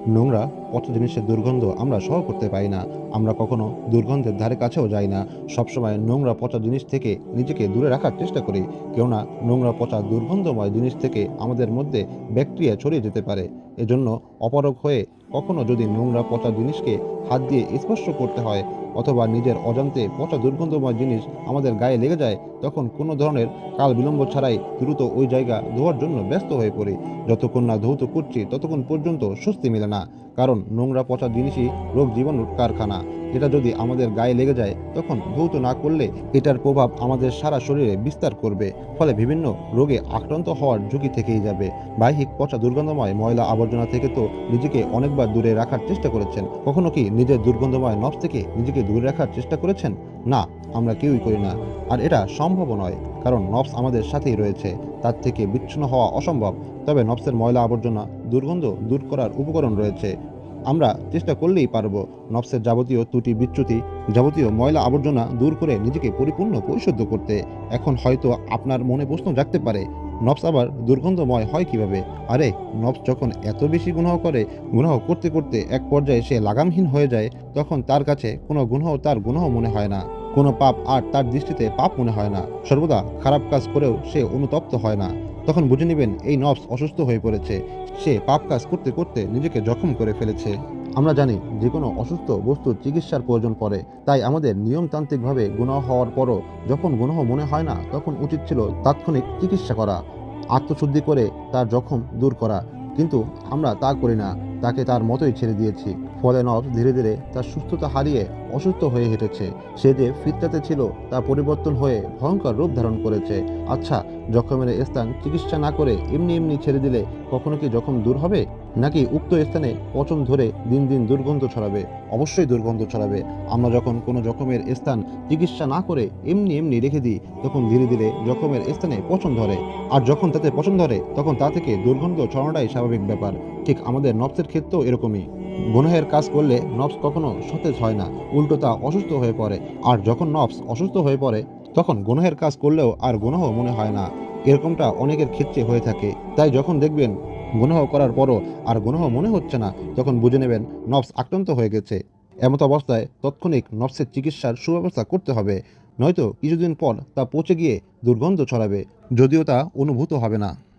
নোংরা পচা জিনিসের দুর্গন্ধ আমরা সহ্য করতে পারি না। আমরা কখনো দুর্গন্ধের ধারে কাছেও যাই না। সবসময় নোংরা পচা জিনিস থেকে নিজেকে দূরে রাখার চেষ্টা করি। কেননা নোংরা পচা দুর্গন্ধময় জিনিস থেকে আমাদের মধ্যে ব্যাকটেরিয়া ছড়িয়ে যেতে পারে। এজন্য অপারগ হয়ে কখনো যদি নোংরা পচা জিনিসকে হাত দিয়ে স্পর্শ করতে হয় অথবা নিজের অজান্তে পচা দুর্গন্ধময় জিনিস আমাদের গায়ে লেগে যায়, তখন কোনো ধরনের কাল বিলম্ব ছাড়াই দ্রুত ওই জায়গা ধোয়ার জন্য ব্যস্ত হয়ে পড়ি। যতক্ষণ না ধৌত করছি ততক্ষণ পর্যন্ত স্বস্তি মেলে না। কারণ নোংরা পচা জিনিসই রোগ জীবাণুর কারখানা। এটা যদি আমাদের গায়ে লেগে যায় তখন ধৌত না করলে এটার প্রভাব আমাদের সারা শরীরে বিস্তার করবে। ফলে বিভিন্ন রোগে আক্রান্ত হওয়ার ঝুঁকি থেকেই যাবে। বাহ্যিক পচা দুর্গন্ধময় ময়লা আবর্জনা থেকে তো নিজেকে অনেকবার দূরে রাখার চেষ্টা করেছেন। কখনো কি নিজের দুর্গন্ধময় নফস থেকে নিজেকে দূরে রাখার চেষ্টা করেছেন? না, আমরা কেউই করি না। আর এটা সম্ভবও নয়। কারণ নফস আমাদের সাথেই রয়েছে। তার থেকে বিচ্ছিন্ন হওয়া অসম্ভব। তবে নফসের ময়লা আবর্জনা দুর্গন্ধ দূর করার উপকরণ রয়েছে। আমরা চেষ্টা করলেই পারব নফসের যাবতীয় ত্রুটি বিচ্যুতি, যাবতীয় ময়লা আবর্জনা দূর করে নিজেকে পরিপূর্ণ পরিশুদ্ধ করতে। এখন হয়তো আপনার মনে প্রশ্ন জাগতে পারে, নফস আবার দুর্গন্ধময় হয় কিভাবে? আরে, নফস যখন এত বেশি গুনাহ করে, গুনাহ করতে করতে এক পর্যায়ে সে লাগামহীন হয়ে যায়, তখন তার কাছে কোনো গুনাহ তার গুনাহ মনে হয় না। কোনো পাপ আর তার দৃষ্টিতে পাপ মনে হয় না। সর্বদা খারাপ কাজ করেও সে অনুতপ্ত হয় না। তখন বুঝে নেবেন এই নফস অসুস্থ হয়ে পড়েছে। সে পাপ কাজ করতে করতে নিজেকে জখম করে ফেলেছে। আমরা জানি যে কোনো অসুস্থ বস্তুর চিকিৎসার প্রয়োজন পড়ে। তাই আমাদের নিয়মতান্ত্রিকভাবে গুনাহ হওয়ার পরও যখন গুনাহ মনে হয় না, তখন উচিত ছিল তাৎক্ষণিক চিকিৎসা করা, আত্মশুদ্ধি করে তার জখম দূর করা। কিন্তু আমরা তা করি না, তাকে তার মতোই ছেড়ে দিয়েছি। ফলে নফস ধীরে ধীরে তার সুস্থতা হারিয়ে অসুস্থ হয়ে হেঁটেছে। সে যে ফিতরাতে ছিল তা পরিবর্তন হয়ে ভয়ঙ্কর রূপ ধারণ করেছে। আচ্ছা, জখমের স্থান চিকিৎসা না করে এমনি এমনি ছেড়ে দিলে কখনো কি জখম দূর হবে? নাকি উক্ত স্থানে পচন ধরে দিন দিন দুর্গন্ধ ছড়াবে? অবশ্যই দুর্গন্ধ ছড়াবে। আমরা যখন কোনো জখমের স্থান চিকিৎসা না করে এমনি এমনি রেখে দিই, তখন ধীরে ধীরে জখমের স্থানে পচন ধরে। আর যখন তাতে পচন ধরে তখন তা থেকে দুর্গন্ধ ছড়ানোটাই স্বাভাবিক ব্যাপার। ঠিক আমাদের নফসের ক্ষেত্রেও এরকমই। গুনাহের কাজ করলে নফস কখনো সতেজ হয় না, উল্টো তা অসুস্থ হয়ে পড়ে। আর যখন নফস অসুস্থ হয়ে পড়ে তখন গুনাহের কাজ করলেও আর গুনাহ মনে হয় না। এরকমটা অনেকের ক্ষেত্রে হয়ে থাকে। তাই যখন দেখবেন গুনাহ করার পরও আর গুনাহ মনে হচ্ছে না, তখন বুঝে নেবেন নফস আক্রান্ত হয়ে গেছে। এমত অবস্থায় তাৎক্ষণিক নফসের চিকিৎসার সুব্যবস্থা করতে হবে। নয়তো কিছুদিন পর তা পচে গিয়ে দুর্গন্ধ ছড়াবে, যদিও তা অনুভূত হবে না।